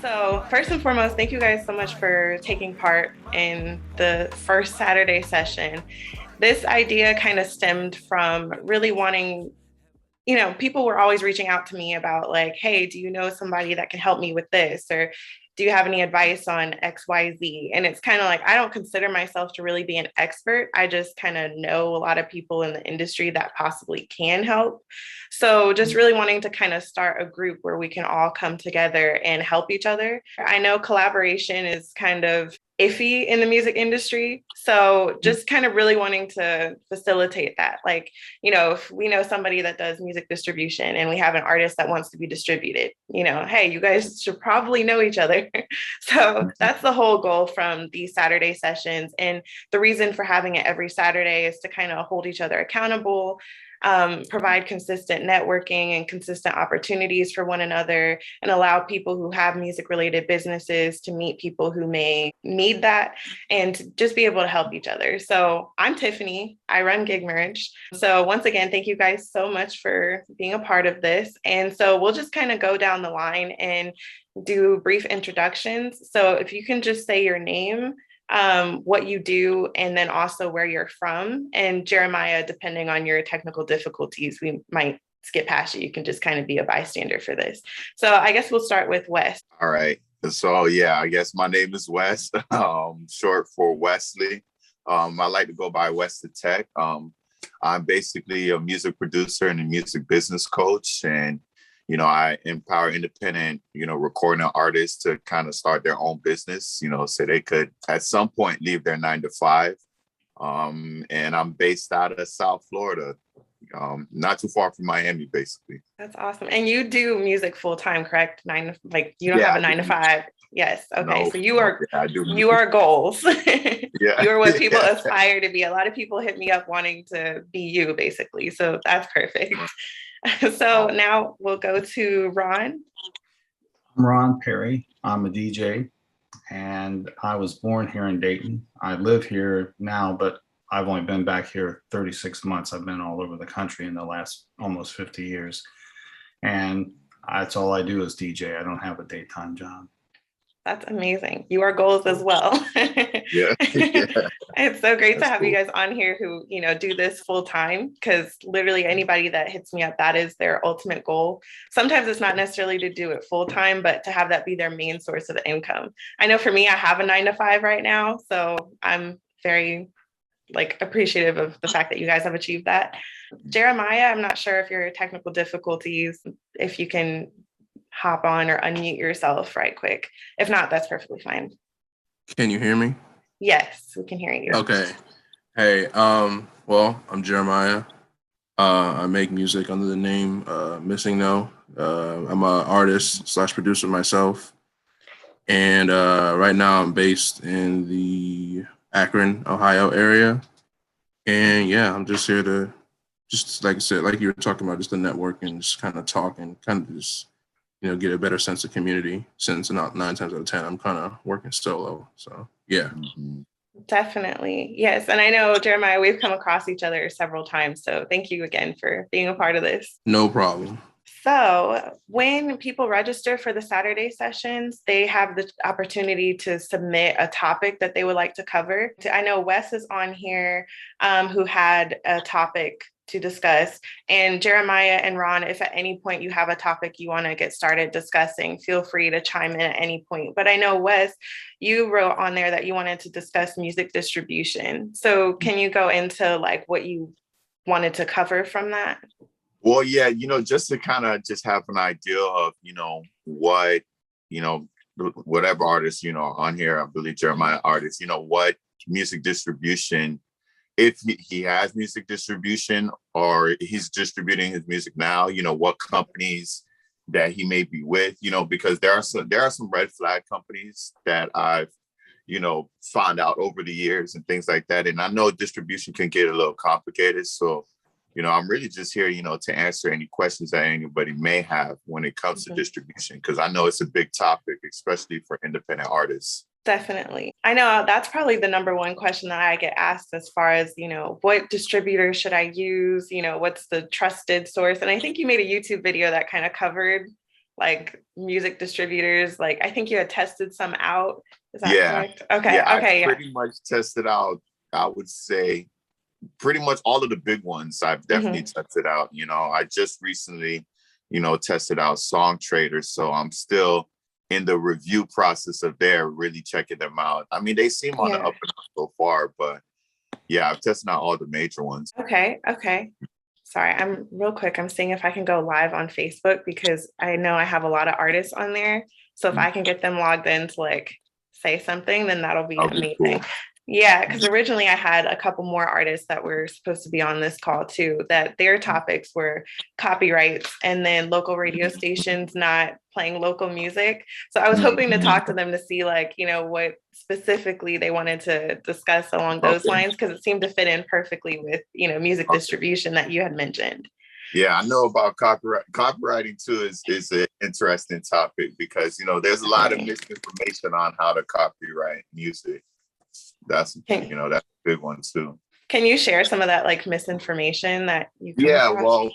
So, first and foremost, thank you guys so much for taking part in the first Saturday session. This idea kind of stemmed from really wanting, people were always reaching out to me about, like, hey, do you know somebody that can help me with this? Or do you have any advice on XYZ? And it's kind of like, I don't consider myself to really be an expert. I just kind of know a lot of people in the industry that possibly can help. So just really wanting to kind of start a group where we can all come together and help each other. I know collaboration is kind of iffy in the music industry. So just kind of really wanting to facilitate that. Like, if we know somebody that does music distribution and we have an artist that wants to be distributed, hey, you guys should probably know each other. So that's the whole goal from these Saturday sessions. And the reason for having it every Saturday is to kind of hold each other accountable, provide consistent networking and consistent opportunities for one another, and allow people who have music related businesses to meet people who may need that and to just be able to help each other. So I'm Tiffany. I run Gig Merge. So once again, thank you guys so much for being a part of this. And so we'll just kind of go down the line and do brief introductions. So if you can just say your name, what you do, and then also where you're from. And Jeremiah, depending on your technical difficulties, we might skip past you. You can just kind of be a bystander for this. So I guess we'll start with Wes. All right. So yeah, I guess my name is Wes, short for Wesley. I like to go by West of Tech. I'm basically a music producer and a music business coach. And I empower independent, recording artists to kind of start their own business, so they could at some point leave their 9 to 5. And I'm based out of South Florida, not too far from Miami, basically. That's awesome. And you do music full time, correct? You don't have a 9 to 5. Yes. Okay. So you are goals. Yeah. You are what people aspire to be. A lot of people hit me up wanting to be you, basically. So that's perfect. So now we'll go to Ron. I'm Ron Perry. I'm a DJ, and I was born here in Dayton. I live here now, but I've only been back here 36 months. I've been all over the country in the last almost 50 years. And that's all I do is DJ. I don't have a daytime job. That's amazing. You are goals as well. Yeah. It's so great to have you guys on here who, do this full time, because literally anybody that hits me up, that is their ultimate goal. Sometimes it's not necessarily to do it full time, but to have that be their main source of income. I know for me, I have a 9 to 5 right now. So I'm very appreciative of the fact that you guys have achieved that. Jeremiah, I'm not sure if your technical difficulties, if you can hop on or unmute yourself right quick. If not, that's perfectly fine. Can you hear me? Yes, we can hear you. Okay. Hey, well, I'm Jeremiah. I make music under the name Missing No. I'm an artist / producer myself. And right now I'm based in the Akron, Ohio area. And yeah, I'm just here to, just like I said, like you were talking about, just the network and just kind of talk and kind of just, get a better sense of community, since not 9 times out of 10, I'm kind of working solo. So yeah. Definitely. Yes. And I know, Jeremiah, we've come across each other several times. So thank you again for being a part of this. No problem. So when people register for the Saturday sessions, they have the opportunity to submit a topic that they would like to cover. I know Wes is on here, who had a topic to discuss. And Jeremiah and Ron, if at any point you have a topic you want to get started discussing, feel free to chime in at any point. But I know, Wes, you wrote on there that you wanted to discuss music distribution. So can you go into what you wanted to cover from that? Well, yeah, just to kind of just have an idea of, what, whatever artists, on here, I believe Jeremiah artists, what music distribution, if he has music distribution or he's distributing his music now, what companies that he may be with, because there are some red flag companies that I've, found out over the years and things like that. And I know distribution can get a little complicated. So, I'm really just here, to answer any questions that anybody may have when it comes to distribution, because I know it's a big topic, especially for independent artists. Definitely. I know that's probably the number one question that I get asked as far as, what distributor should I use? What's the trusted source? And I think you made a YouTube video that kind of covered like music distributors? Like, I think you had tested some out. Is that Yeah. correct? Okay. Yeah, Okay. I pretty much tested out, I would say, pretty much all of the big ones I've definitely tested out. You know, I just recently, tested out Song Traders. So I'm still in the review process of there, really checking them out. I mean, they seem on the up and up so far, but yeah, I've tested out all the major ones. Okay. Okay. Sorry, I'm real quick. I'm seeing if I can go live on Facebook because I know I have a lot of artists on there. So if I can get them logged in to like say something, then that'll be amazing. Cool. Yeah, because originally I had a couple more artists that were supposed to be on this call too, that their topics were copyrights and then local radio stations not playing local music. So I was hoping to talk to them to see like, what specifically they wanted to discuss along those lines, because it seemed to fit in perfectly with, music distribution that you had mentioned. Yeah, I know about copywriting too is an interesting topic because, there's a lot of misinformation on how to copyright music. That's that's a big one too. Can you share some of that like misinformation that you across?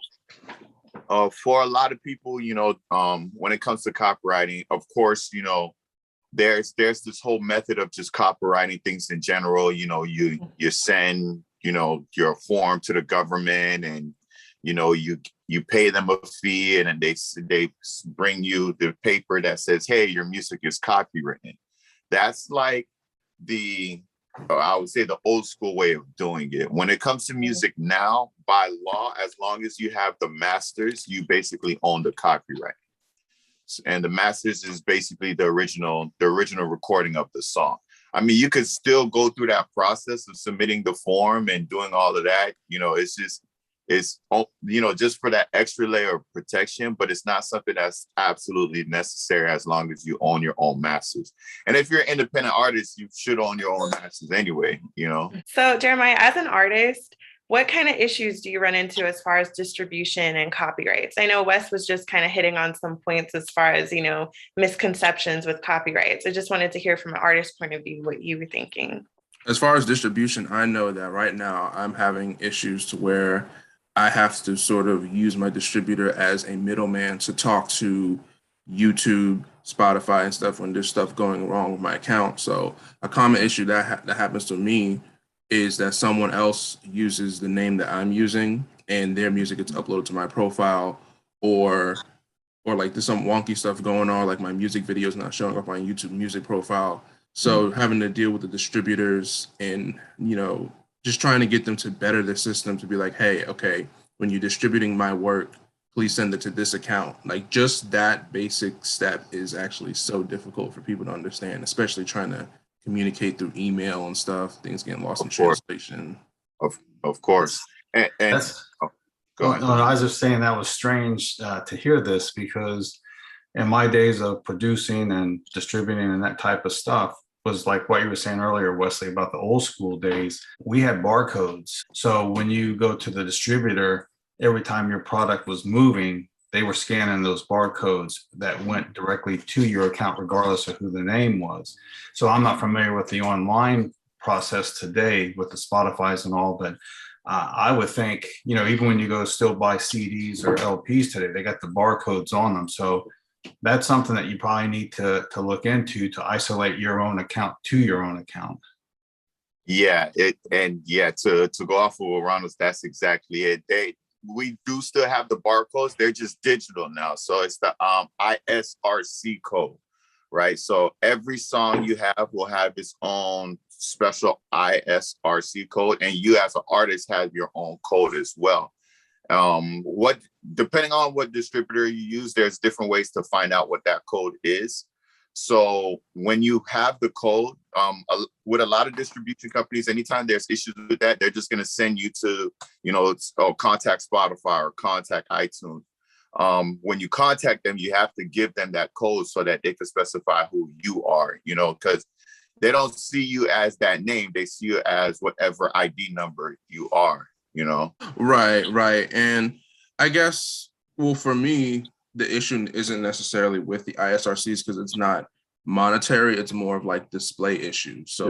Well, for a lot of people, when it comes to copywriting, of course, there's this whole method of just copywriting things in general. You send your form to the government, and you pay them a fee, and then they bring you the paper that says, hey, your music is copywritten. That's like I would say the old school way of doing it. When it comes to music now, by law, as long as you have the masters, you basically own the copyright. And the masters is basically the original recording of the song. I mean, you could still go through that process of submitting the form and doing all of that. It's just for that extra layer of protection, but it's not something that's absolutely necessary as long as you own your own masters. And if you're an independent artist, you should own your own masters anyway, So Jeremiah, as an artist, what kind of issues do you run into as far as distribution and copyrights? I know Wes was just kind of hitting on some points as far as, misconceptions with copyrights. I just wanted to hear from an artist's point of view what you were thinking. As far as distribution, I know that right now I'm having issues to where I have to sort of use my distributor as a middleman to talk to YouTube, Spotify, and stuff when there's stuff going wrong with my account. So a common issue that happens to me is that someone else uses the name that I'm using and their music gets uploaded to my profile, or like there's some wonky stuff going on, like my music video is not showing up on YouTube music profile. So having to deal with the distributors and, just trying to get them to better their system to be like, hey, okay, when you're distributing my work, please send it to this account. Like just that basic step is actually so difficult for people to understand, especially trying to communicate through email and stuff, things getting lost in translation. Of course. And go ahead. No, I was just saying that was strange to hear this, because in my days of producing and distributing and that type of stuff, was like what you were saying earlier, Wesley, about the old school days. We had barcodes. So when you go to the distributor, every time your product was moving, they were scanning those barcodes that went directly to your account, regardless of who the name was. So I'm not familiar with the online process today with the Spotify's and all, but I would think, even when you go still buy CDs or LPs today, they got the barcodes on them. So that's something that you probably need to look into to isolate your own account to your own account. Yeah, to go off of what Ronald, that's exactly it. We do still have the barcodes, they're just digital now. So it's the ISRC code, right? So every song you have will have its own special ISRC code, and you as an artist have your own code as well. Depending on what distributor you use, there's different ways to find out what that code is. So when you have the code, with a lot of distribution companies, anytime there's issues with that, they're just going to send you to, contact Spotify or contact iTunes. When you contact them, you have to give them that code so that they can specify who you are, because they don't see you as that name. They see you as whatever ID number you are. Right. And I guess, well, for me, the issue isn't necessarily with the ISRCs because it's not monetary. It's more of like display issues. So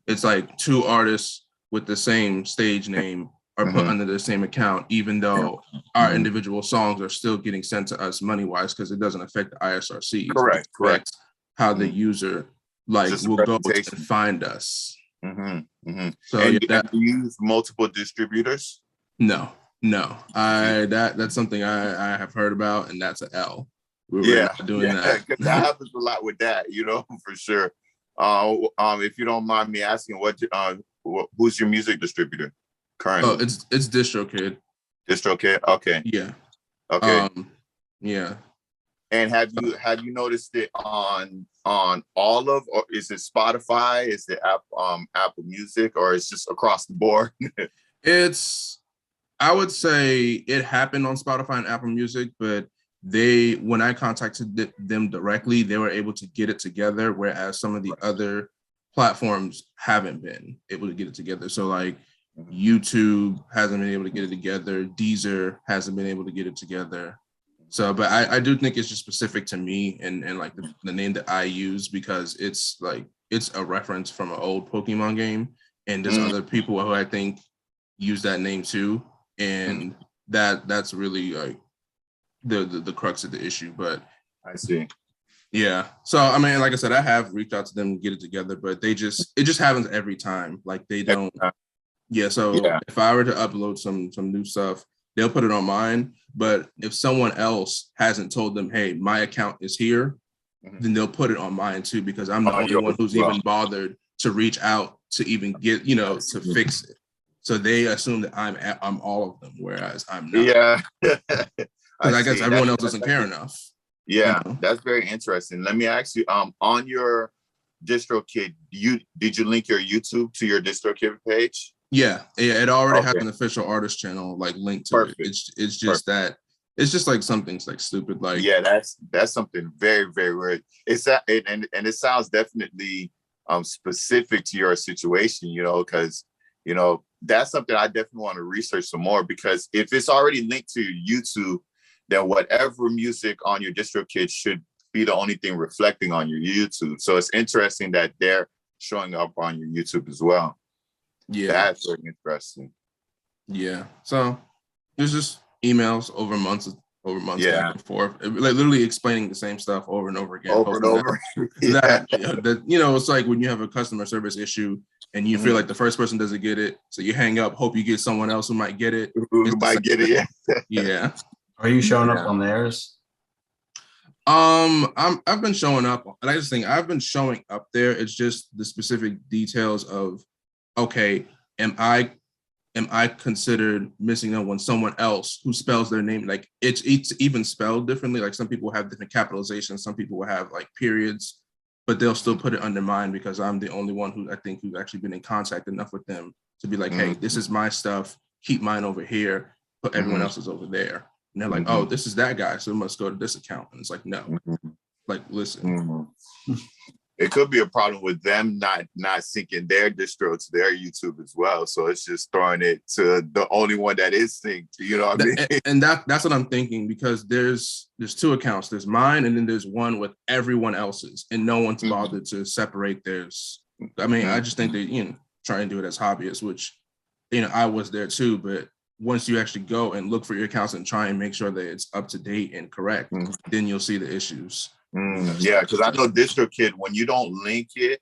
it's like two artists with the same stage name are put Mhm. under the same account, even though our individual songs are still getting sent to us money-wise, because it doesn't affect the ISRCs. Correct, It affects how the Mhm. user like Just a will go and reputation. find us. So, So yeah, and that you use multiple distributors? no, that's something I have heard about, and that's an L. We're Yeah, not doing that. because that happens a lot with that, for sure. If you don't mind me asking, who's your music distributor Oh, currently? it's DistroKid. DistroKid. Okay, Yeah. okay. Yeah. And have you noticed it on all of, or is it Spotify? Is it Apple Music, or is it just across the board? It's I would say it happened on Spotify and Apple Music, but when I contacted them directly, they were able to get it together, whereas some of the other platforms haven't been able to get it together. So like YouTube hasn't been able to get it together. Deezer hasn't been able to get it together. So, but I do think it's just specific to me and like the name that I use, because it's a reference from an old Pokemon game, and there's other people who I think use that name too, and that's really like the crux of the issue. But I see. yeah, so I mean, like I said, I have reached out to them to get it together, but it just happens every time. Like they don't. Yeah, so Yeah. if I were to upload some new stuff, they'll put it on mine. But if someone else hasn't told them, hey, my account is here, then they'll put it on mine too, because I'm the only one who's even bothered to reach out to even get, to fix it. So they assume that I'm all of them, whereas I'm not. Yeah. Because I guess everyone else doesn't care enough. Yeah, that's very interesting. Let me ask you, on your DistroKid, did you link your YouTube to your DistroKid page? Yeah, it already has an official artist channel like linked to it. It's just that it's just like something's like stupid. Like that's something very, very weird. It's that, and it sounds definitely specific to your situation, because that's something I definitely want to research some more, because if it's already linked to YouTube, then whatever music on your DistroKid should be the only thing reflecting on your YouTube. So it's interesting that they're showing up on your YouTube as well. Yeah, that's very interesting. Yeah, so there's just emails over months back and forth, like literally explaining the same stuff over and over again, over and over. That it's like when you have a customer service issue and you feel like the first person doesn't get it, so you hang up, hope you get someone else who might get it. Yeah. Are you showing up on theirs? I've been showing up, and I just think I've been showing up there. It's just the specific details of, okay, am I considered missing out when someone else who spells their name, like it's even spelled differently. Like some people have different capitalizations, some people will have like periods, but they'll still put it under mine because I'm the only one who's actually been in contact enough with them to be like, hey, this is my stuff, keep mine over here, put everyone else's over there. And they're like, oh, this is that guy, so it must go to this account. And it's like, no, like, listen. It could be a problem with them not syncing their distro to their YouTube as well. So it's just throwing it to the only one that is synced. You know what I mean? And that's what I'm thinking, because there's two accounts. There's mine, and then there's one with everyone else's, and no one's bothered to separate theirs. I mean, I just think they try and do it as hobbyists, which I was there too, but once you actually go and look for your accounts and try and make sure that it's up to date and correct, then you'll see the issues. Yeah, because I know DistroKid, when you don't link it,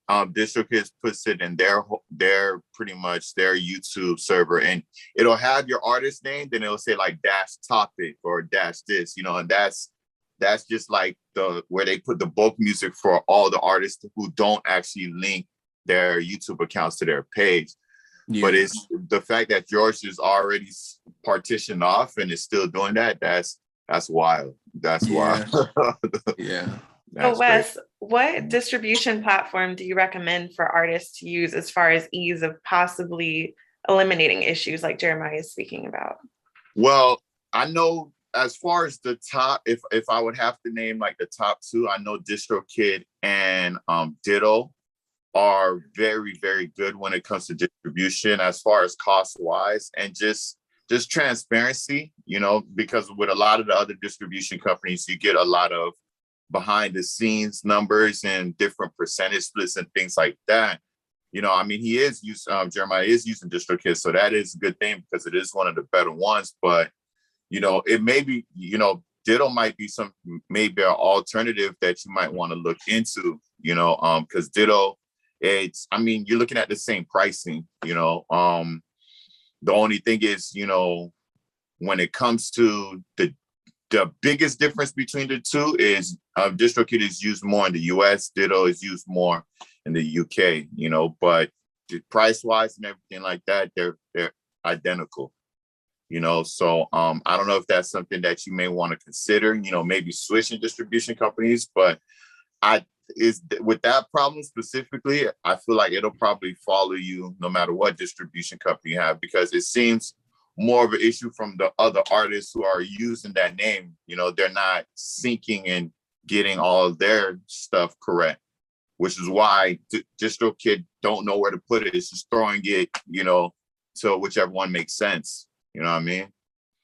DistroKid puts it in their pretty much their YouTube server, and it'll have your artist name, then it'll say like dash topic or dash this, and that's just like where they put the bulk music for all the artists who don't actually link their YouTube accounts to their page. Yeah. But it's the fact that yours is already partitioned off and it's still doing that. That's wild. That's wild. Yeah. So Wes, what distribution platform do you recommend for artists to use as far as ease of possibly eliminating issues like Jeremiah is speaking about? Well, I know as far as the top, if I would have to name like the top two, I know DistroKid and Ditto are very, very good when it comes to distribution as far as cost wise and just transparency, because with a lot of the other distribution companies, you get a lot of behind the scenes numbers and different percentage splits and things like that. I mean, he is Jeremiah is using DistroKid, so that is a good thing because it is one of the better ones. But it may be, Ditto might be maybe an alternative that you might want to look into, because Ditto, you're looking at the same pricing, the only thing is, when it comes to the biggest difference between the two is DistroKid is used more in the US, Ditto is used more in the UK, but price wise and everything like that, they're identical. So I don't know if that's something that you may want to consider, maybe switching distribution companies, but with that problem specifically, I feel like it'll probably follow you no matter what distribution company you have, because it seems more of an issue from the other artists who are using that name. They're not syncing and getting all of their stuff correct, which is why DistroKid don't know where to put it. It's just throwing it, to whichever one makes sense. You know what I mean?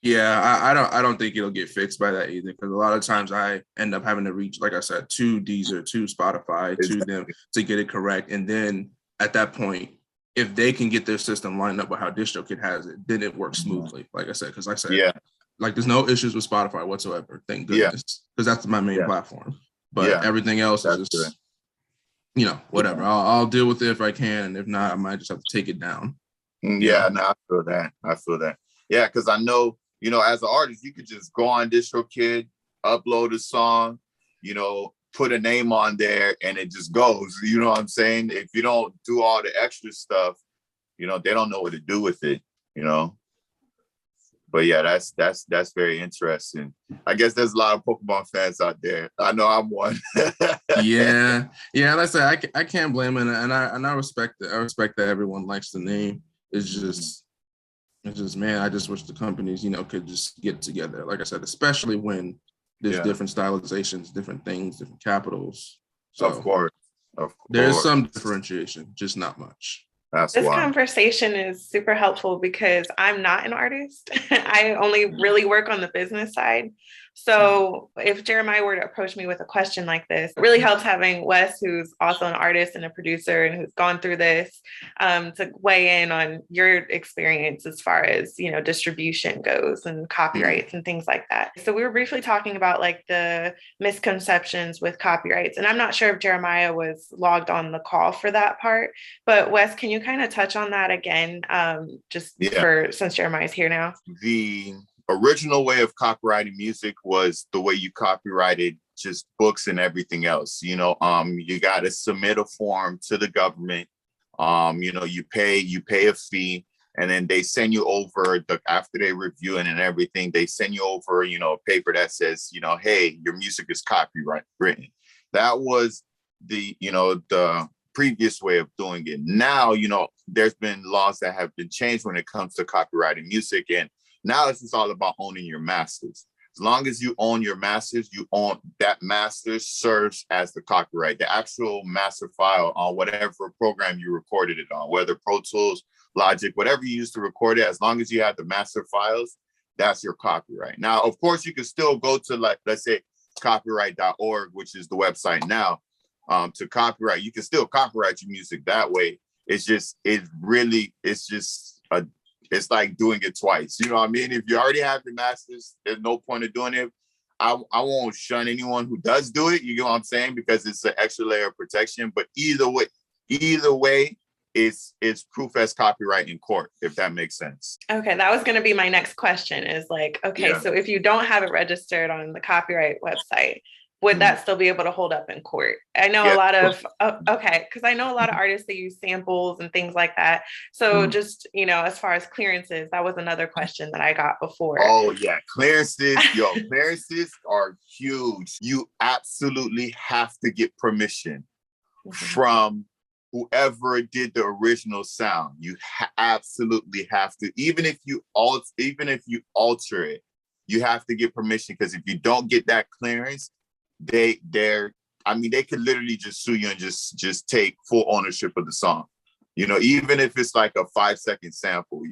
Yeah, I don't think it'll get fixed by that either, because a lot of times I end up having to reach, like I said, to Deezer, to Spotify, to them to get it correct. And then at that point, if they can get their system lined up with how DistroKid has it, then it works smoothly. Like I said, because like I said, like there's no issues with Spotify whatsoever. Thank goodness, because that's my main platform. But everything else is just, whatever. I'll deal with it if I can, and if not, I might just have to take it down. Yeah, no, I feel that. Yeah, because I know, as an artist, you could just go on DistroKid, upload a song, put a name on there, and it just goes. You know what I'm saying? If you don't do all the extra stuff, they don't know what to do with it. But yeah, that's very interesting. I guess there's a lot of Pokemon fans out there. I know I'm one. yeah. Like I said, I can't blame it, and I respect it. I respect that everyone likes the name. It's just, man, I just wish the companies, could just get together. Like I said, especially when there's different stylizations, different things, different capitals. So of course. There's some differentiation, just not much. This conversation is super helpful because I'm not an artist. I only really work on the business side. So if Jeremiah were to approach me with a question like this, it really helps having Wes, who's also an artist and a producer and who's gone through this, to weigh in on your experience as far as, distribution goes and copyrights and things like that. So we were briefly talking about like the misconceptions with copyrights. And I'm not sure if Jeremiah was logged on the call for that part, but Wes, can you kind of touch on that again, since Jeremiah's here now? The original way of copyrighting music was the way you copyrighted just books and everything else. You got to submit a form to the government. You pay a fee, and then they send you over after they review it and everything, they send you over, a paper that says, hey, your music is copyright written. That was the previous way of doing it. Now, there's been laws that have been changed when it comes to copyrighting music, and now it's just all about owning your masters. As long as you own your masters, you own that master serves as the copyright. The actual master file on whatever program you recorded it on, whether Pro Tools, Logic, whatever you use to record it, as long as you have the master files, that's your copyright. Now, of course, you can still go to, let's say, copyright.org, which is the website now, to copyright. You can still copyright your music that way. It's like doing it twice. You know what I mean? If you already have the masters, there's no point of doing it. I won't shun anyone who does do it. You know what I'm saying? Because it's an extra layer of protection. But either way, it's proof as copyright in court, if that makes sense. Okay, that was going to be my next question. Is like, so if you don't have it registered on the copyright website, would that still be able to hold up in court? I know a lot of, because I know a lot of artists, they use samples and things like that. So just, as far as clearances, that was another question that I got before. Oh yeah, clearances are huge. You absolutely have to get permission from whoever did the original sound. You absolutely have to, even if you alter it, you have to get permission, because if you don't get that clearance, they could literally just sue you and just take full ownership of the song. Even if it's like a 5-second sample.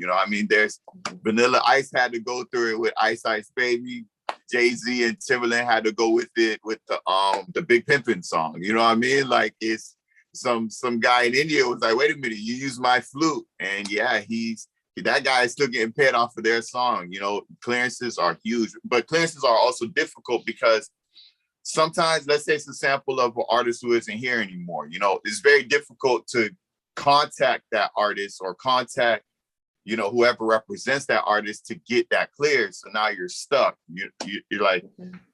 There's Vanilla Ice had to go through it with Ice Ice Baby. Jay-Z and Timberland had to go with it with the Big Pimpin' song. You know what I mean? Like, some guy in India was like, wait a minute, you use my flute. And yeah, that guy is still getting paid off of their song. You know, clearances are huge, but clearances are also difficult because sometimes, let's say it's a sample of an artist who isn't here anymore. You know, it's very difficult to contact that artist or contact, you know, whoever represents that artist to get that cleared. So now you're stuck. You're like,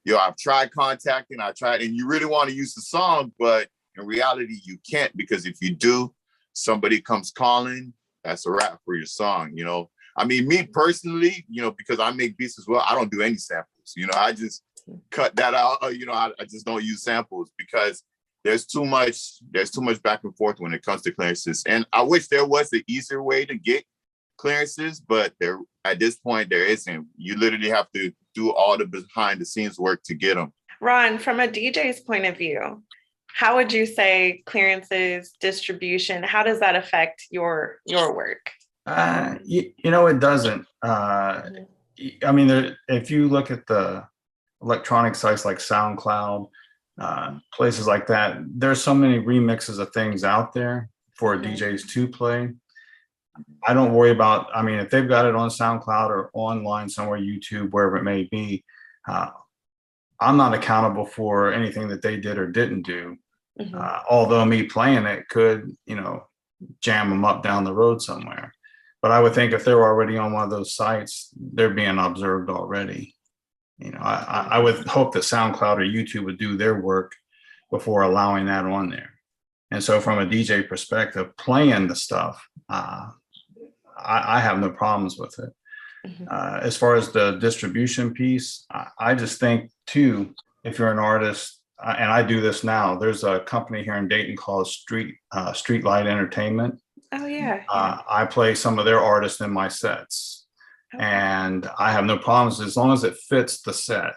yo, I've tried contacting, and you really want to use the song, but in reality, you can't, because if you do, somebody comes calling, that's a wrap for your song, you know. I mean, me personally, you know, because I make beats as well, I don't do any samples. You know, I just cut that out. You know, I just don't use samples because there's too much back and forth when it comes to clearances. And I wish there was an easier way to get clearances, but there at this point there isn't. You literally have to do all the behind the scenes work to get them. Ron, from a DJ's point of view, how would you say clearances, distribution, how does that affect your work? You know, it doesn't. I mean, if you look at the electronic sites like SoundCloud, places like that, there's so many remixes of things out there for DJs to play. I don't worry about, I mean, if they've got it on SoundCloud or online somewhere, YouTube, wherever it may be, I'm not accountable for anything that they did or didn't do. Although me playing it could, you know, jam them up down the road somewhere. But I would think if they're already on one of those sites, they're being observed already. You know, I would hope that SoundCloud or YouTube would do their work before allowing that on there. And so from a DJ perspective, playing the stuff, I have no problems with it. As far as the distribution piece, I just think too, if you're an artist, and I do this now, there's a company here in Dayton called Streetlight Entertainment. Oh yeah. I play some of their artists in my sets, and I have no problems as long as it fits the set.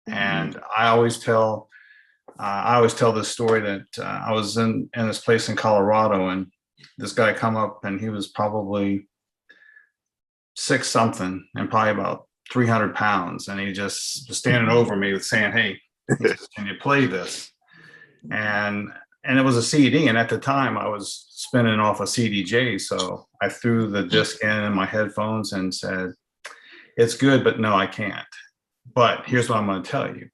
And I always tell this story that I was in this place in Colorado, and this guy come up, and he was probably 6 something and probably about 300 pounds, and he just was standing over me saying, "Hey, can you play this?" And it was a CD, and at the time I was spinning off a CDJ, so I threw the disc in my headphones and said, "It's good, but no, I can't. But here's what I'm going to tell you.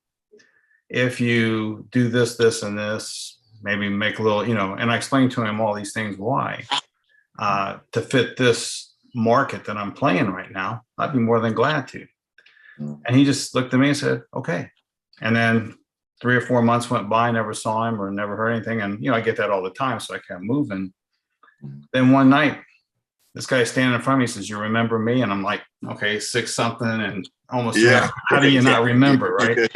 If you do this, this, and this, maybe make a little, you know," and I explained to him all these things, why, to fit this market that I'm playing right now, I'd be more than glad to. And he just looked at me and said, "Okay." And then 3 or 4 months went by, never saw him or never heard anything. And, you know, I get that all the time, so I kept moving. Then one night, this guy standing in front of me says, "You remember me?" And I'm like, okay, 6 something and almost, how do you not remember, right?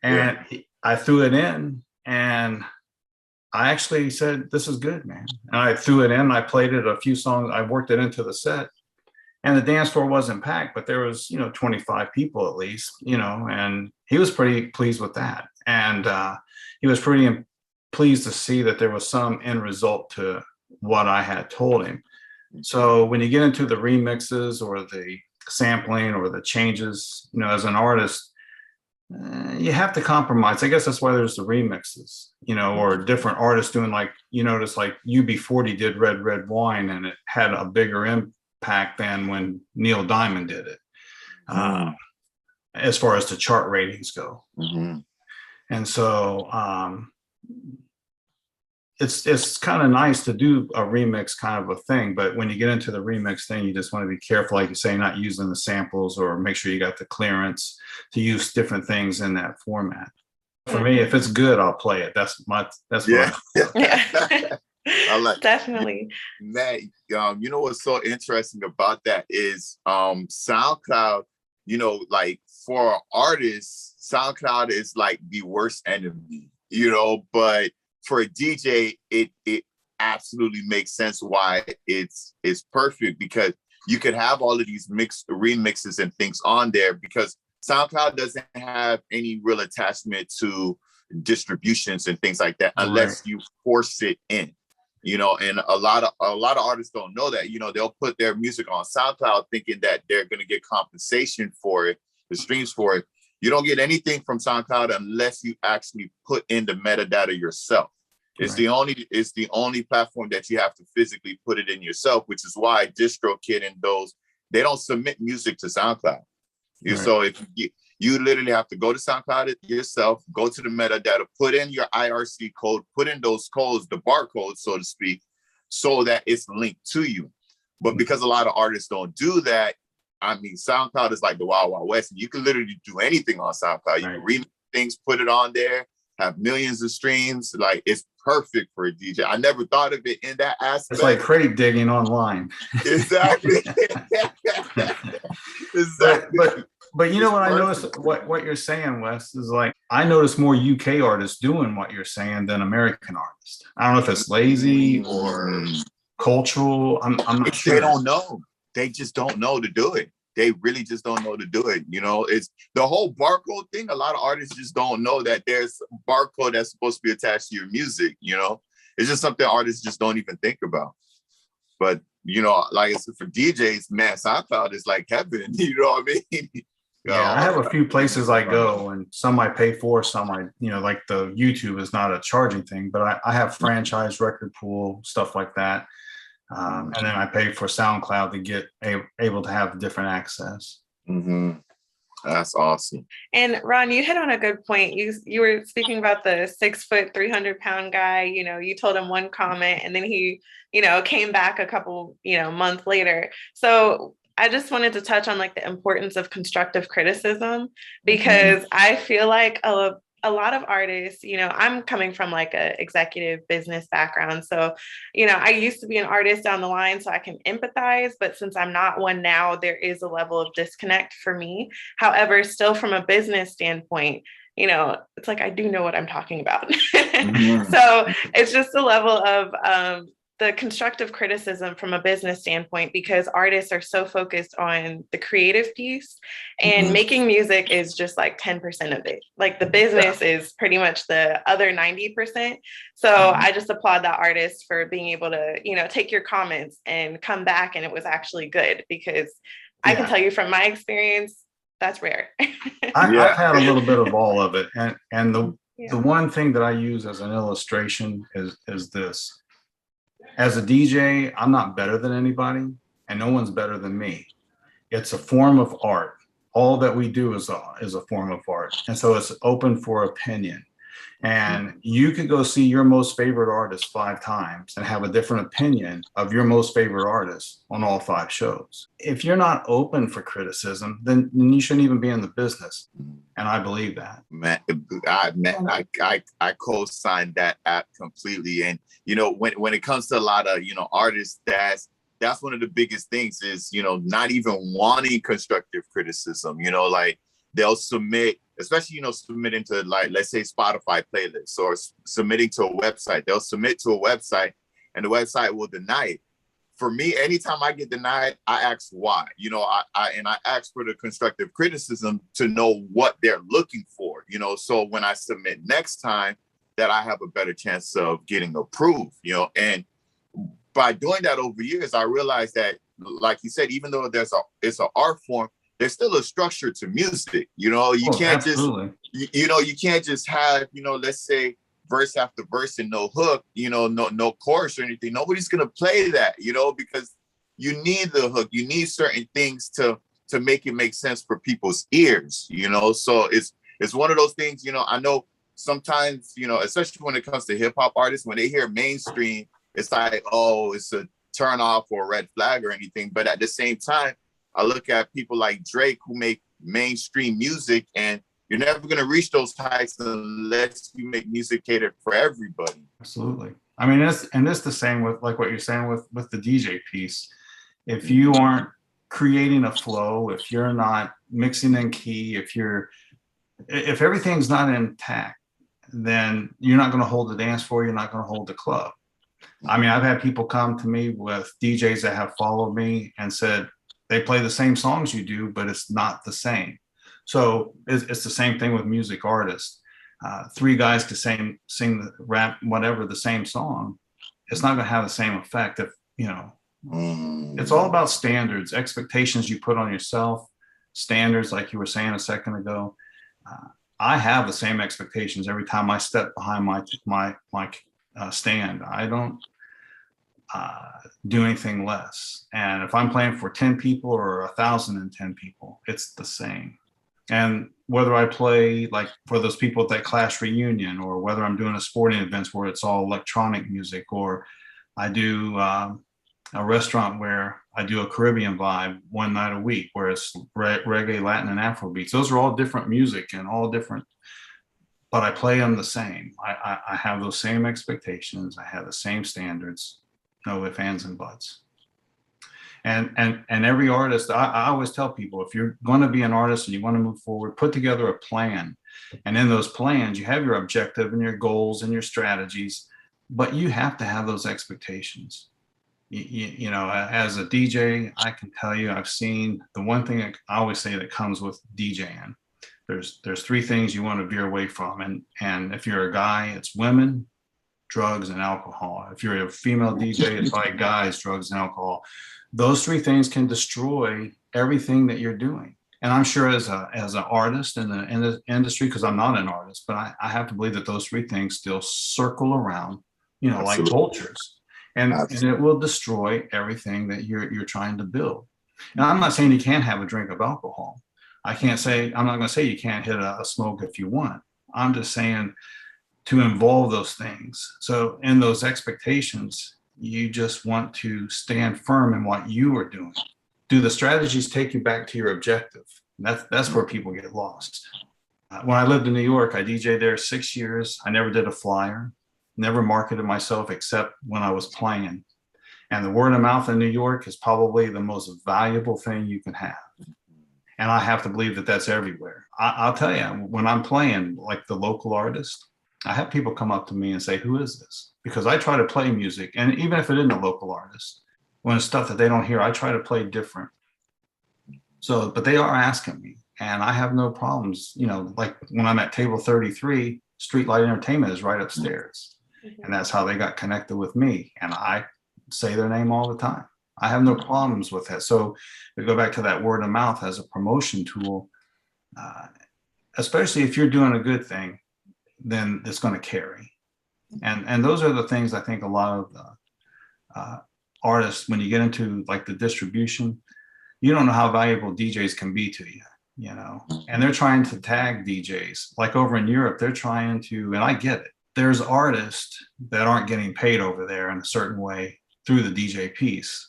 And I threw it in, and I actually said, "This is good, man." And I threw it in, I played it a few songs, I worked it into the set. And the dance floor wasn't packed, but there was, you know, 25 people at least, you know, and he was pretty pleased with that. And he was pretty pleased to see that there was some end result to what I had told him. So when you get into the remixes or the sampling or the changes, you know, as an artist, you have to compromise. I guess that's why there's the remixes, you know, or different artists doing, like, you notice like UB40 did Red Red Wine, and it had a bigger impact than when Neil Diamond did it, as far as the chart ratings go. And so it's kind of nice to do a remix kind of a thing, but when you get into the remix thing, you just want to be careful, like you say, not using the samples, or make sure you got the clearance to use different things in that format. For me, if it's good, I'll play it. That's what I like. Definitely. Matt, you know what's so interesting about that is SoundCloud, you know, like for artists, SoundCloud is like the worst enemy, you know, but for a DJ, it absolutely makes sense why it's perfect, because you could have all of these remixes and things on there, because SoundCloud doesn't have any real attachment to distributions and things like that unless you force it in, you know. And a lot of artists don't know that, you know. They'll put their music on SoundCloud thinking that they're going to get compensation for it, the streams for it. You don't get anything from SoundCloud unless you actually put in the metadata yourself. It's the only platform that you have to physically put it in yourself, which is why DistroKid and those, they don't submit music to SoundCloud. Right. So if you literally have to go to SoundCloud it yourself, go to the metadata, put in your IRC code, put in those codes, the barcodes, so to speak, so that it's linked to you. But because a lot of artists don't do that, I mean, SoundCloud is like the Wild Wild West. And you can literally do anything on SoundCloud. You can remix things, put it on there, have millions of streams. Like, it's perfect for a DJ. I never thought of it in that aspect. It's like crate digging online. Exactly. Exactly. But you know what I noticed, what you're saying, Wes, is like, I notice more UK artists doing what you're saying than American artists. I don't know if it's lazy or cultural. I'm not sure. They don't know. They just don't know to do it. They really just don't know to do it. You know, it's the whole barcode thing. A lot of artists just don't know that there's a barcode that's supposed to be attached to your music. You know, it's just something artists just don't even think about. But, you know, like I said, for DJs, man, SoundCloud is like heaven. You know what I mean? Yeah, I have a few places I go, and some I pay for, some I, you know, like the YouTube is not a charging thing, but I have franchise record pool, stuff like that. And then I pay for SoundCloud to get able to have different access. Mm-hmm. That's awesome. And Ron, you hit on a good point. You were speaking about the 6 foot, 300-pound guy. You know, you told him one comment and then he, you know, came back a couple, you know, months later. So I just wanted to touch on like the importance of constructive criticism, because I feel like a lot of artists, you know, I'm coming from like a executive business background. So, you know, I used to be an artist down the line, so I can empathize, but since I'm not one now, there is a level of disconnect for me. However, still from a business standpoint, you know, it's like, I do know what I'm talking about. So it's just a level of, the constructive criticism from a business standpoint, because artists are so focused on the creative piece, and making music is just like 10% of it. Like the business is pretty much the other 90%. So I just applaud that artist for being able to, you know, take your comments and come back and it was actually good, because I can tell you from my experience, that's rare. I've had a little bit of all of it. And the one thing that I use as an illustration is this. As a DJ, I'm not better than anybody, and no one's better than me. It's a form of art. All that we do is a form of art. And so it's open for opinion. And you could go see your most favorite artist 5 times and have a different opinion of your most favorite artist on all 5 shows. If you're not open for criticism, then you shouldn't even be in the business. And I believe that. Man, I co-sign that app completely. And, you know, when it comes to a lot of, you know, artists, that's one of the biggest things is, you know, not even wanting constructive criticism. You know, like they'll submit, especially, you know, submitting to, like, let's say Spotify playlists or submitting to a website. They'll submit to a website and the website will deny it. For me, anytime I get denied, I ask why. You know, I ask for the constructive criticism to know what they're looking for, you know, so when I submit next time that I have a better chance of getting approved, you know. And by doing that over years, I realized that, like you said, even though it's an art form, there's still a structure to music. You know, you can't absolutely. You can't just have, you know, let's say verse after verse and no hook, you know, no chorus or anything. Nobody's gonna play that, you know, because you need the hook. You need certain things to make it make sense for people's ears, you know. So it's one of those things, you know. I know sometimes, you know, especially when it comes to hip hop artists, when they hear mainstream, it's like, oh, it's a turn off or a red flag or anything. But at the same time, I look at people like Drake who make mainstream music, and you're never going to reach those heights unless you make music catered for everybody. Absolutely. I mean, it's the same with like what you're saying with the DJ piece. If you aren't creating a flow, if you're not mixing in key, if everything's not intact, then you're not going to hold the dance floor. You're not going to hold the club. I mean, I've had people come to me with DJs that have followed me and said they play the same songs you do, but it's not the same. So it's the same thing with music artists. 3 guys could sing the rap, whatever, the same song. It's not going to have the same effect. If, you know, it's all about standards, expectations you put on yourself, standards, like you were saying a second ago. I have the same expectations every time I step behind my stand. I don't do anything less. And if I'm playing for 10 people or 1,010 people, it's the same. And whether I play like for those people at that Clash reunion, or whether I'm doing a sporting events where it's all electronic music, or I do a restaurant where I do a Caribbean vibe one night a week where it's reggae, Latin, and Afro beats. Those are all different music and all different, but I play them the same. I have those same expectations. I have the same standards, no ifs, ands, and buts. And every artist, I always tell people, if you're going to be an artist and you want to move forward, put together a plan. And in those plans, you have your objective and your goals and your strategies, but you have to have those expectations. You know, as a DJ, I can tell you, I've seen the one thing I always say that comes with DJing. There's three things you want to veer away from. And if you're a guy, it's women, drugs, and alcohol. If you're a female DJ, it's like guys, drugs, and alcohol. Those three things can destroy everything that you're doing. And I'm sure as an artist in the industry, because I'm not an artist, but I have to believe that those three things still circle around, you know, Absolutely. like vultures. And it will destroy everything that you're trying to build. And I'm not saying you can't have a drink of alcohol. I'm not going to say you can't hit a smoke if you want. I'm just saying to involve those things. So in those expectations, you just want to stand firm in what you are doing. Do the strategies take you back to your objective? That's where people get lost. When I lived in New York, I DJed there 6 years. I never did a flyer, never marketed myself except when I was playing. And the word of mouth in New York is probably the most valuable thing you can have. And I have to believe that that's everywhere. I'll tell you, when I'm playing like the local artist, I have people come up to me and say, who is this? Because I try to play music. And even if it isn't a local artist, when it's stuff that they don't hear, I try to play different. So, but they are asking me, and I have no problems. You know, like when I'm at table 33, Streetlight Entertainment is right upstairs. And that's how they got connected with me. And I say their name all the time. I have no problems with that. So we go back to that word of mouth as a promotion tool, especially if you're doing a good thing, then it's going to carry. And those are the things I think a lot of artists, when you get into like the distribution, you don't know how valuable DJs can be to you, you know, and they're trying to tag DJs. Like over in Europe, they're trying to, and I get it. There's artists that aren't getting paid over there in a certain way through the DJ piece.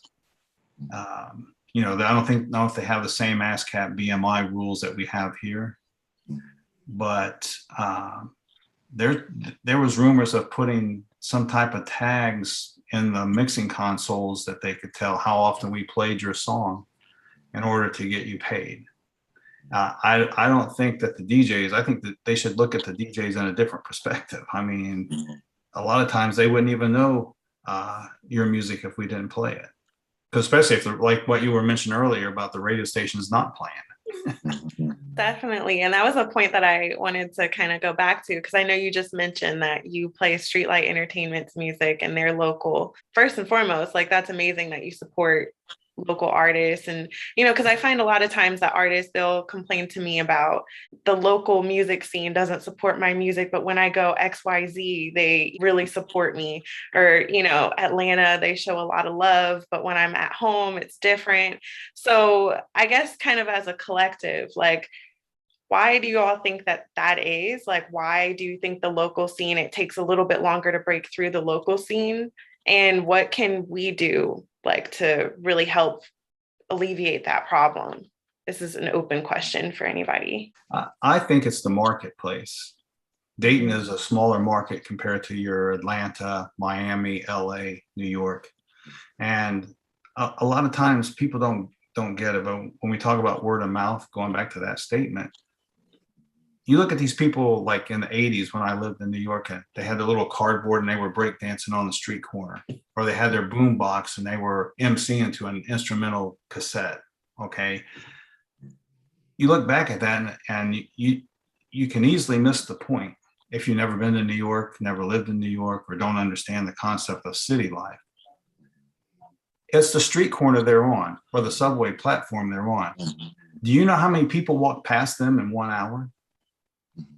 You know, I don't know if they have the same ASCAP BMI rules that we have here, but there was rumors of putting some type of tags in the mixing consoles that they could tell how often we played your song in order to get you paid. I don't think that the DJs, I think that they should look at the DJs in a different perspective. I mean, a lot of times they wouldn't even know your music if we didn't play it. Because especially if, like what you were mentioning earlier about the radio stations not playing. Definitely. And that was a point that I wanted to kind of go back to, because I know you just mentioned that you play Streetlight Entertainment's music and they're local. First and foremost, like that's amazing that you support local artists. And, you know, because I find a lot of times that artists, they'll complain to me about the local music scene doesn't support my music, but when I go XYZ, they really support me. Or, you know, Atlanta, they show a lot of love, but when I'm at home, it's different. So I guess kind of as a collective, like, why do you all think that is? Like, why do you think the local scene, it takes a little bit longer to break through the local scene? And what can we do like to really help alleviate that problem? This is an open question for anybody. I think it's the marketplace. Dayton is a smaller market compared to your Atlanta, Miami, LA, New York. And a lot of times people don't get it. But when we talk about word of mouth, going back to that statement, you look at these people like in the 80s when I lived in New York, and they had their little cardboard and they were breakdancing on the street corner, or they had their boom box and they were emceeing to an instrumental cassette. Okay. You look back at that and you can easily miss the point if you've never been to New York, never lived in New York, or don't understand the concept of city life. It's the street corner they're on, or the subway platform they're on. Do you know how many people walk past them in 1 hour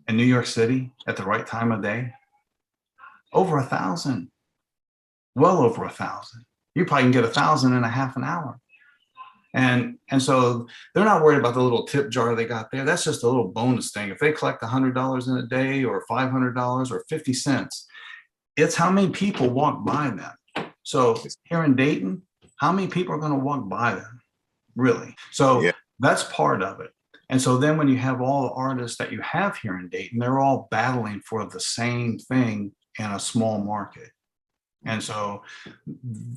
in New York City at the right time of day? over 1,000, well over 1,000. You probably can get 1,000 in a half an hour. And so they're not worried about the little tip jar they got there. That's just a little bonus thing. If they collect $100 in a day or $500 or 50 cents, it's how many people walk by them. So here in Dayton, how many people are going to walk by them, really? So Yeah. that's part of it. And so then when you have all the artists that you have here in Dayton, they're all battling for the same thing in a small market. And so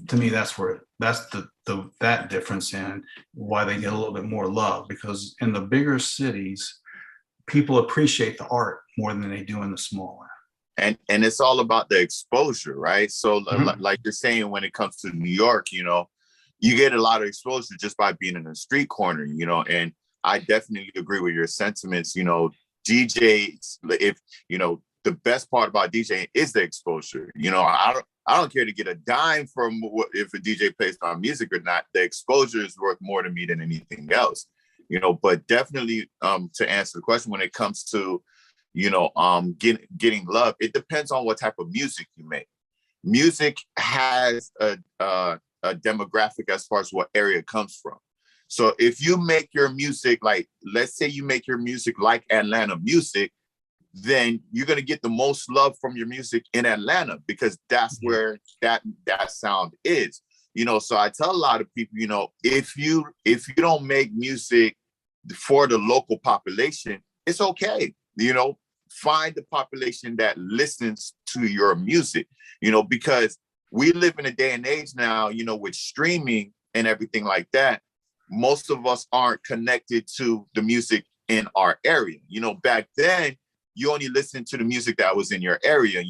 to me, that's that difference in why they get a little bit more love, because in the bigger cities, people appreciate the art more than they do in the smaller. And it's all about the exposure, right? So Mhm. like you're saying, when it comes to New York, you get a lot of exposure just by being in a street corner, and I definitely agree with your sentiments. DJs, if the best part about DJing is the exposure. I don't care to get a dime from if a DJ plays my music or not. The exposure is worth more to me than anything else. But definitely to answer the question, when it comes to getting love, it depends on what type of music you make. Music has a demographic as far as what area it comes from. So if you make your music like, let's say you make your music like Atlanta music, then you're going to get the most love from your music in Atlanta, because that's where that sound is. So I tell a lot of people, if you don't make music for the local population, it's okay. Find the population that listens to your music, because we live in a day and age now, with streaming and everything like that. Most of us aren't connected to the music in our area. Back then, you only listened to the music that was in your area.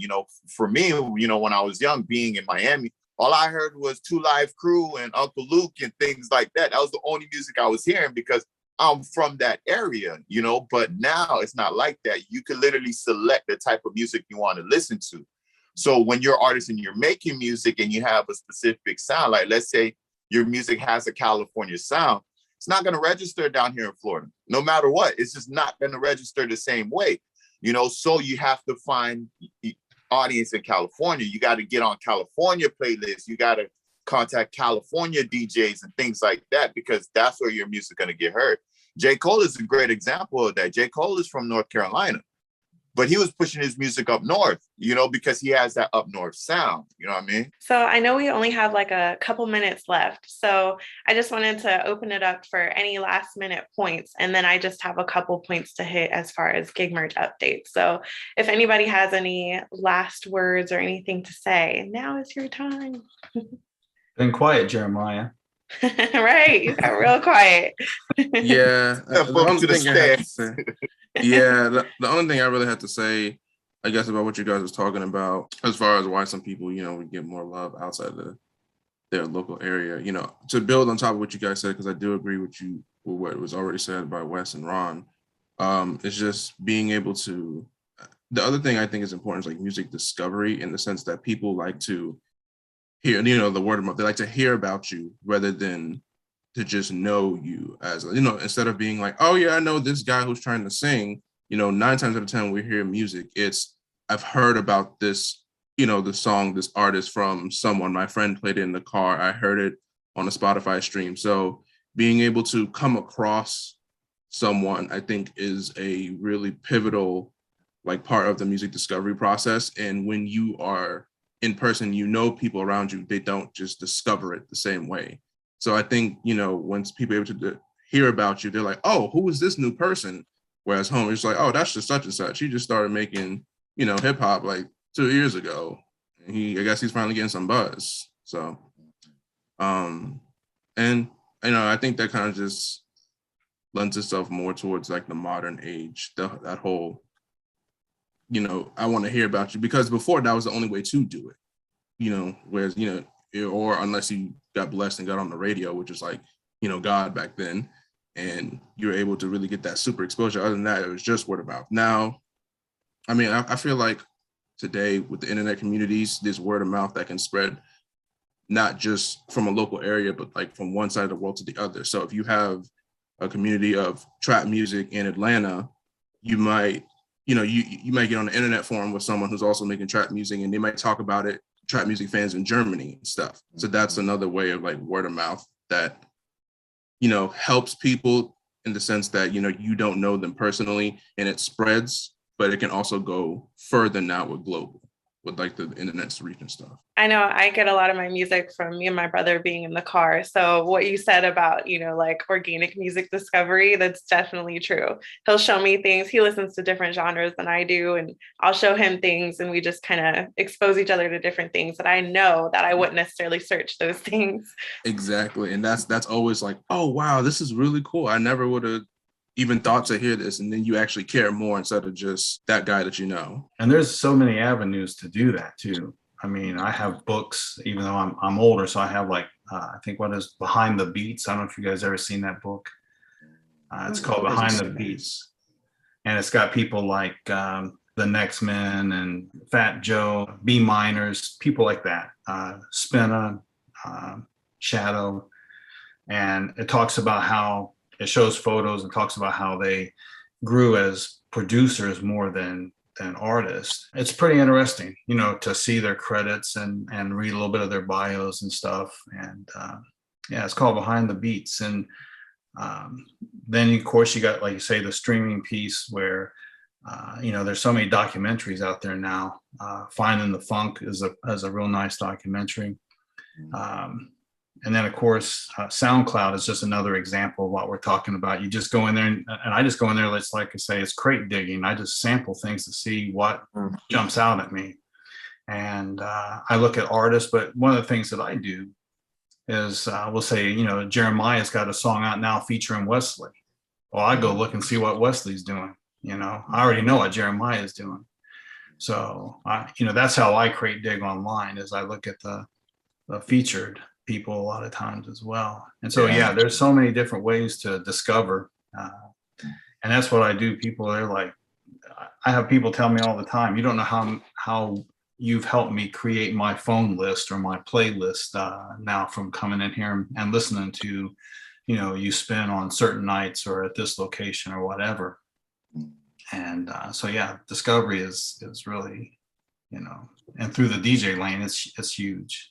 For me, when I was young, being in Miami, all I heard was Two Live Crew and Uncle Luke and things like that. That was the only music I was hearing because I'm from that area, but now it's not like that. You can literally select the type of music you want to listen to. So when you're artist and you're making music and you have a specific sound, like let's say your music has a California sound, it's not going to register down here in Florida, no matter what. It's just not going to register the same way, so you have to find audience in California. You got to get on California playlists. You got to contact California DJs and things like that, because that's where your music is going to get heard. J. Cole is a great example of that. J. Cole is from North Carolina, but he was pushing his music up north, because he has that up north sound. You know what I mean? So I know we only have like a couple minutes left. So I just wanted to open it up for any last minute points. And then I just have a couple points to hit as far as gig merge updates. So if anybody has any last words or anything to say, now is your time. Been quiet, Jeremiah. Right. You got real quiet. Yeah. The only thing I have to say. Yeah. The only thing I really have to say, I guess, about what you guys was talking about, as far as why some people, would get more love outside their local area, to build on top of what you guys said, because I do agree with what was already said by Wes and Ron. It's just being able to, the other thing I think is important is like music discovery, in the sense that people like to hear, the word of mouth. They like to hear about you rather than to just know you as, instead of being like, oh yeah, I know this guy who's trying to sing, 9 times out of 10, we hear music. It's, I've heard about this, the song, this artist from someone, my friend played it in the car. I heard it on a Spotify stream. So being able to come across someone, I think, is a really pivotal part of the music discovery process. And when you are in person, people around you, they don't just discover it the same way. So I think, once people are able to hear about you, they're like, oh, who is this new person? Whereas home, it's like, oh, that's just such and such. He just started making, hip hop like 2 years ago. And I guess he's finally getting some buzz. So, and, I think that kind of just lends itself more towards like the modern age, that whole, I want to hear about you, because before that was the only way to do it, whereas, or unless you got blessed and got on the radio, which is like, God back then, and you were able to really get that super exposure. Other than that, it was just word of mouth. Now, I mean, I feel like today with the internet communities, there's word of mouth that can spread not just from a local area, but like from one side of the world to the other. So if you have a community of trap music in Atlanta, you might, you might get on the internet forum with someone who's also making trap music, and they might talk about it, trap music fans in Germany and stuff. So that's another way of like word of mouth that, helps people in the sense that, you don't know them personally and it spreads, but it can also go further now with global, with like the internet's reach and stuff. I know I get a lot of my music from me and my brother being in the car. So what you said about, like organic music discovery, that's definitely true. He'll show me things. He listens to different genres than I do, and I'll show him things, and we just kind of expose each other to different things that I know that I wouldn't necessarily search those things. Exactly. And that's always like, oh, wow, this is really cool. I never would have even thought to hear this. And then you actually care more instead of just that guy that you know. And there's so many avenues to do that too. I mean, I have books, even though I'm older, so I have like I think what is Behind the Beats. I don't know if you guys ever seen that book. It's called Behind the Beats, and it's got people like the Next Men and Fat Joe, B Miners, people like that, Spinna, Shadow, and it talks about how it shows photos and talks about how they grew as producers more than artists. It's pretty interesting, to see their credits and read a little bit of their bios and stuff. And it's called Behind the Beats. And then of course you got, like you say, the streaming piece where there's so many documentaries out there now. Finding the Funk is a real nice documentary. And then, of course, SoundCloud is just another example of what we're talking about. You just go in there, and I just go in there, it's like I say, it's crate digging. I just sample things to see what jumps out at me. And I look at artists, but one of the things that I do is we'll say, Jeremiah's got a song out now featuring Wesley. Well, I go look and see what Wesley's doing. I already know what Jeremiah is doing. So, that's how I crate dig online, is I look at the featured people a lot of times as well. And so there's so many different ways to discover, and that's what I do. They're like, I have people tell me all the time, you don't know how you've helped me create my phone list or my playlist now, from coming in here and listening to you spin on certain nights or at this location or whatever. And discovery is really, and through the DJ lane, it's huge.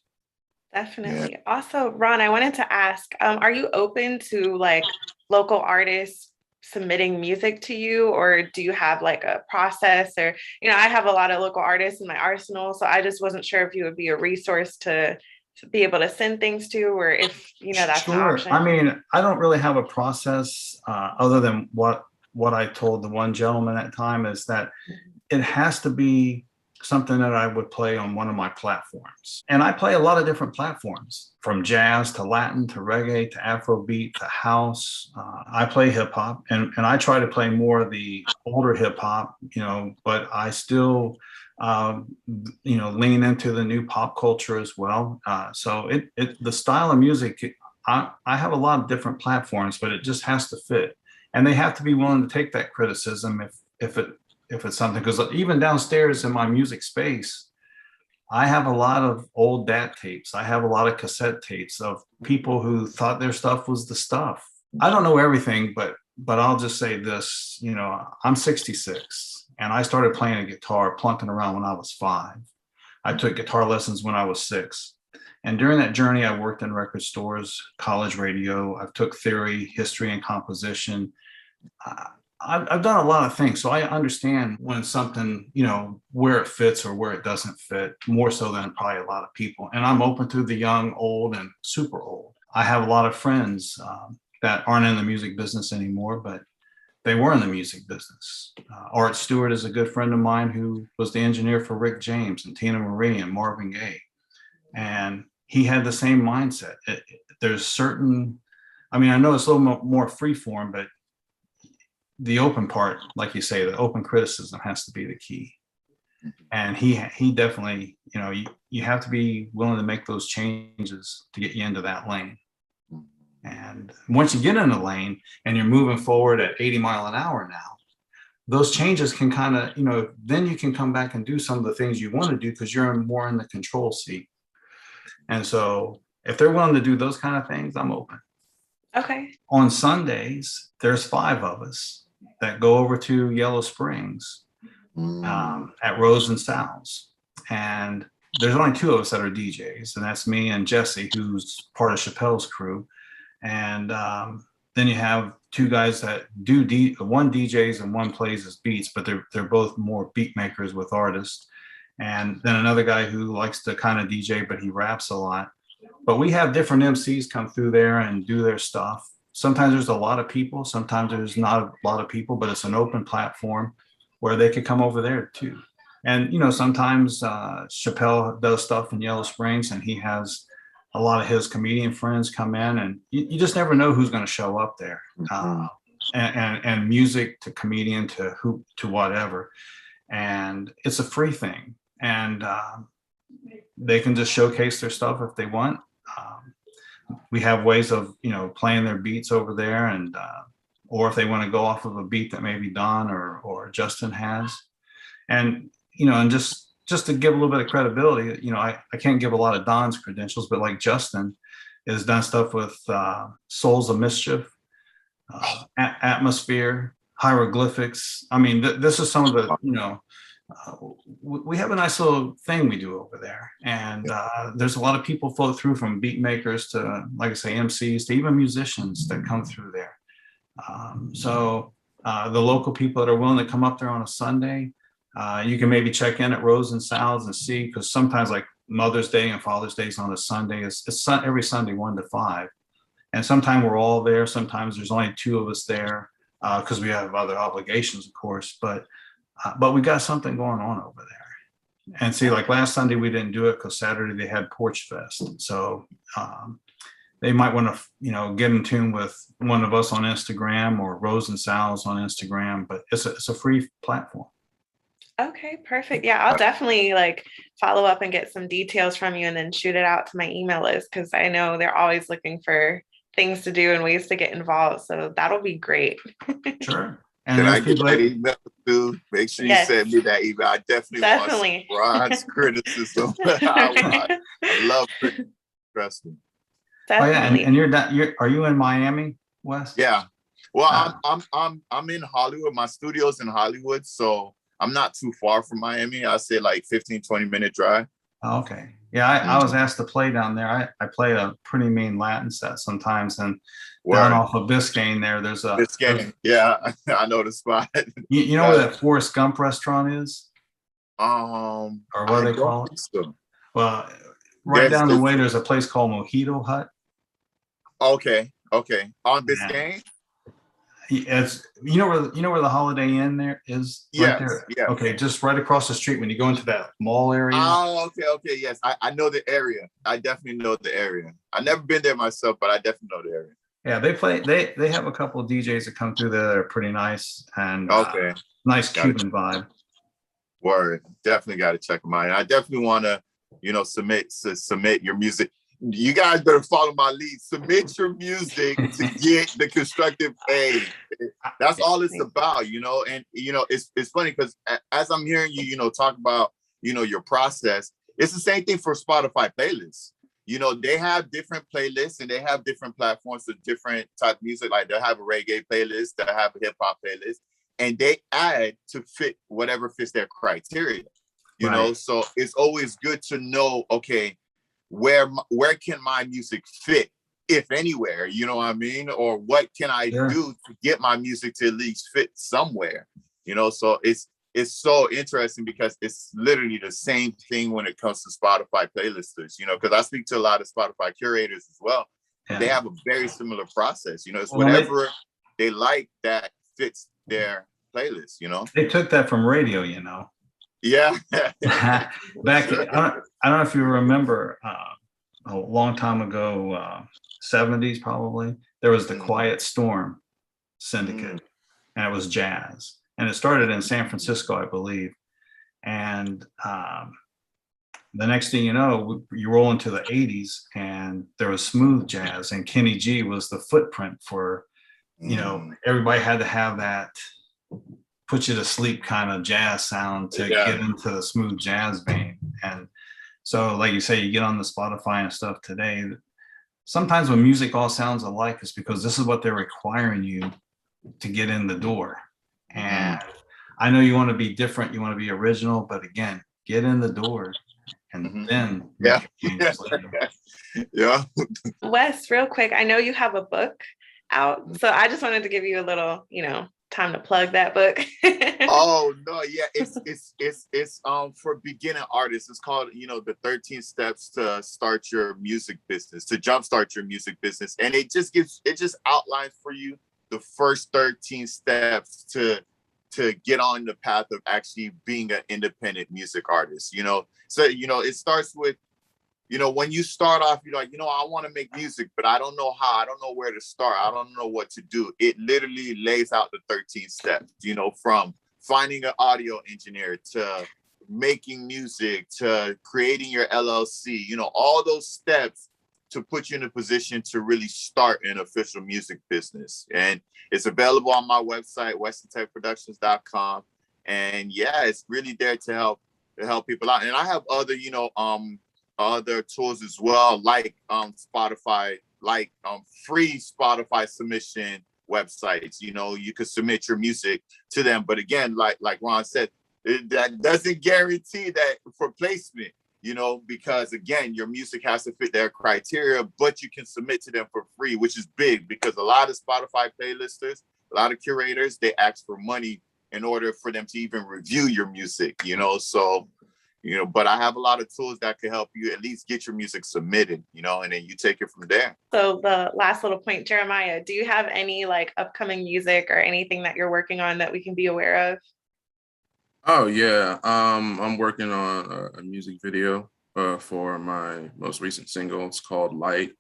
Definitely. Yeah. Also, Ron, I wanted to ask, are you open to like local artists submitting music to you, or do you have like a process? Or, I have a lot of local artists in my arsenal, so I just wasn't sure if you would be a resource to be able to send things to, or if, that's an option. I mean, I don't really have a process other than what I told the one gentleman at the time, is that it has to be something that I would play on one of my platforms. And I play a lot of different platforms, from jazz to Latin to reggae to Afrobeat to house. I play hip hop, and I try to play more of the older hip hop, but I still, lean into the new pop culture as well. So the style of music, I have a lot of different platforms, but it just has to fit. And they have to be willing to take that criticism if it's something, because even downstairs in my music space, I have a lot of old DAT tapes. I have a lot of cassette tapes of people who thought their stuff was the stuff. I don't know everything, but I'll just say this, I'm 66 and I started playing a guitar plunking around when I was 5. I took guitar lessons when I was 6. And during that journey, I worked in record stores, college radio. I've took theory, history, and composition. I've done a lot of things, so I understand when something, where it fits or where it doesn't fit, more so than probably a lot of people. And I'm open to the young, old, and super old. I have a lot of friends that aren't in the music business anymore, but they were in the music business. Art Stewart is a good friend of mine who was the engineer for Rick James and Tina Marie and Marvin Gaye. And he had the same mindset. There's certain, I know it's a little more free form, but the open part, like you say, the open criticism has to be the key. And he definitely, you have to be willing to make those changes to get you into that lane. And once you get in the lane and you're moving forward at 80 mile an hour now, those changes can kind of, then you can come back and do some of the things you want to do because you're more in the control seat. And so if they're willing to do those kind of things, I'm open. Okay. On Sundays, there's 5 of us that go over to Yellow Springs at Rose and Sal's. And there's only two of us that are DJs, and that's me and Jesse, who's part of Chappelle's crew. And then you have two guys that do one DJs and one plays his beats, but they're both more beat makers with artists. And then another guy who likes to kind of DJ, but he raps a lot. But we have different MCs come through there and do their stuff. Sometimes there's a lot of people, sometimes there's not a lot of people, but it's an open platform where they could come over there too. And, you know, sometimes Chappelle does stuff in Yellow Springs, and he has a lot of his comedian friends come in, and you just never know who's going to show up there. And music to comedian to whatever. And it's a free thing. And they can just showcase their stuff if they want. We have ways of, you know, playing their beats over there, and or if they want to go off of a beat that maybe Don or Justin has. And, you know, and just to give a little bit of credibility, you know, I can't give a lot of Don's credentials, but like Justin has done stuff with Souls of Mischief, Atmosphere, Hieroglyphics. I mean, this is some of the, you know, we have a nice little thing we do over there. And there's a lot of people float through, from beat makers to, like I say, MCs to even musicians that come through there. So the local people that are willing to come up there on a Sunday, you can maybe check in at Rose and Sal's and see, because sometimes like Mother's Day and Father's Day is on a Sunday. It's every Sunday 1 to 5. And sometimes we're all there. Sometimes there's only two of us there because we have other obligations, of course. But we got something going on over there. And see, like last Sunday, we didn't do it because Saturday they had Porch Fest. So they might want to, you know, get in tune with one of us on Instagram or Rose and Sal's on Instagram. But it's a free platform. Okay, perfect. Yeah, I'll definitely like follow up and get some details from you and then shoot it out to my email list, because I know they're always looking for things to do and ways to get involved. So that'll be great. Sure. And can I get that email too? Make sure you send me that email. I definitely want Ron's criticism. I love criticism. Trust me. Definitely. Oh, yeah, and are you in Miami, Wes? Yeah. Well, I'm in Hollywood. My studio's in Hollywood, so I'm not too far from Miami. I say like 15-20 minute drive. Oh, okay. Yeah, I was asked to play down there. I play a pretty mean Latin set sometimes, and down off of Biscayne there's a Biscayne. Yeah, I know the spot. You know where that Forrest Gump restaurant is? Or what they call it? So. Well, down the way there's a place called Mojito Hut. Okay. On Biscayne? Yeah. It's you know where the Holiday Inn there is? Yes, right there? Yeah. Okay, just right across the street when you go into that mall area. Oh, okay, yes. I know the area. I definitely know the area. I've never been there myself, but I definitely know the area. Yeah, they have a couple of DJs that come through there that are pretty nice, and nice Cuban vibe. Word. Definitely got to check them out. And I definitely want to, you know, submit your music. You guys better follow my lead. Submit your music to get the Constructive A. That's all it's about, you know. And you know, it's funny because as I'm hearing you, you know, talk about, you know, your process, it's the same thing for Spotify playlists. You know, they have different playlists and they have different platforms for different type of music. Like they'll have a reggae playlist, they'll have a hip hop playlist, and they add to fit whatever fits their criteria. You know, so it's always good to know, okay, where can my music fit, if anywhere, you know what I mean? Or what can I do to get my music to at least fit somewhere, you know? So it's so interesting because it's literally the same thing when it comes to Spotify playlists, you know, because I speak to a lot of Spotify curators as well. Yeah. They have a very similar procc, you know, it's whatever they like that fits their playlist, you know? They took that from radio, you know? Yeah. Back, I don't know if you remember, a long time ago, 70s probably, there was the Quiet Storm Syndicate, and it was jazz. And it started in San Francisco, I believe. And the next thing you know, you roll into the 80s, and there was smooth jazz, and Kenny G was the footprint for, you know, everybody had to have that put you to sleep kind of jazz sound to get into the smooth jazz vein. And so, like you say, you get on the Spotify and stuff today, sometimes when music all sounds alike, it's because this is what they're requiring you to get in the door. And I know you want to be different, you want to be original, but again, get in the door and then Yeah. make changes later. Yeah. Wes, real quick, I know you have a book out, so I just wanted to give you a little, time to plug that book. Oh no, yeah, it's for beginner artists. It's called, the 13 steps to start your music business, to jumpstart your music business. And it just outlines for you the first 13 steps to get on the path of actually being an independent music artist. So it starts with, when you start off, you're like, I want to make music, but I don't know how, I don't know where to start, I don't know what to do. It literally lays out the 13 steps, from finding an audio engineer to making music to creating your LLC, all those steps to put you in a position to really start an official music business. And it's available on my website, westerntechproductions.com. And yeah, it's really there to help people out. And I have other, other tools as well, like Spotify, like free Spotify submission websites. You could submit your music to them. But again, like Ron said, that doesn't guarantee that for placement, because again, your music has to fit their criteria, but you can submit to them for free, which is big because a lot of Spotify playlisters, a lot of curators, they ask for money in order for them to even review your music, so but I have a lot of tools that can help you at least get your music submitted, and then you take it from there. So the last little point, Jeremiah, do you have any upcoming music or anything that you're working on that we can be aware of? Oh yeah, I'm working on a music video for my most recent single. It's called Light.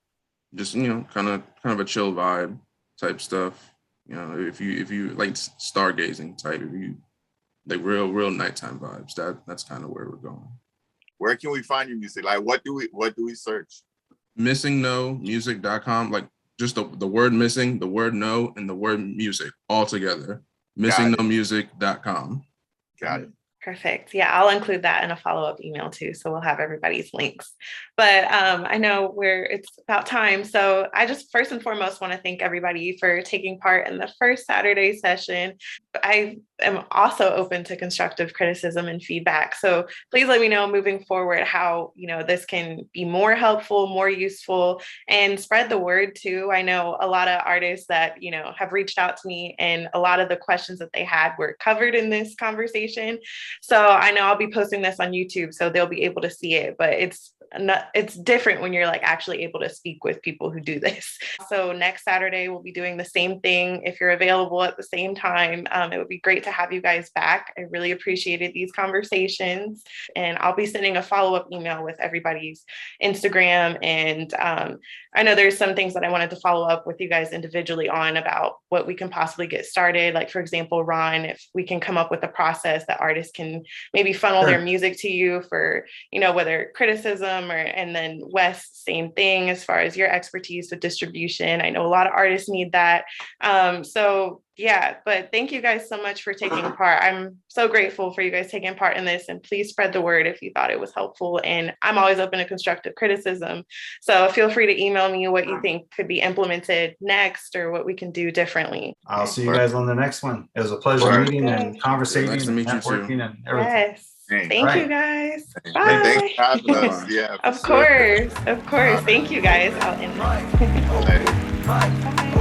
Just kind of a chill vibe type stuff. If you like stargazing type, if you like real nighttime vibes, that's kind of where we're going. Where can we find your music? Like, what do we search? MissingNoMusic.com, like just the word missing, the word no, and the word music all together. MissingNoMusic.com. Got it. Perfect. Yeah, I'll include that in a follow-up email too, so we'll have everybody's links. But I know it's about time, so I just first and foremost want to thank everybody for taking part in the first Saturday session. I am also open to constructive criticism and feedback, so please let me know moving forward how this can be more helpful, more useful, and spread the word too. I know a lot of artists that have reached out to me, and a lot of the questions that they had were covered in this conversation. So I know I'll be posting this on YouTube, so they'll be able to see it, but it's different when you're actually able to speak with people who do this. So next Saturday, we'll be doing the same thing. If you're available at the same time, it would be great to have you guys back. I really appreciated these conversations, and I'll be sending a follow-up email with everybody's Instagram. And I know there's some things that I wanted to follow up with you guys individually on about what we can possibly get started. Like, for example, Ron, if we can come up with a process that artists can maybe funnel their music to you for, whether criticism and then Wes, same thing as far as your expertise with distribution. I know a lot of artists need that. So yeah, but thank you guys so much for taking part. I'm so grateful for you guys taking part in this, and please spread the word if you thought it was helpful. And I'm always open to constructive criticism. So feel free to email me what you think could be implemented next or what we can do differently. I'll see you guys on the next one. It was a pleasure meeting and conversating Nice to and meet you networking too. and everything. Yes. Thank you guys. Bye. Thanks for having us. Yeah. Of course. Thank you guys. I'll end this. Bye. Bye.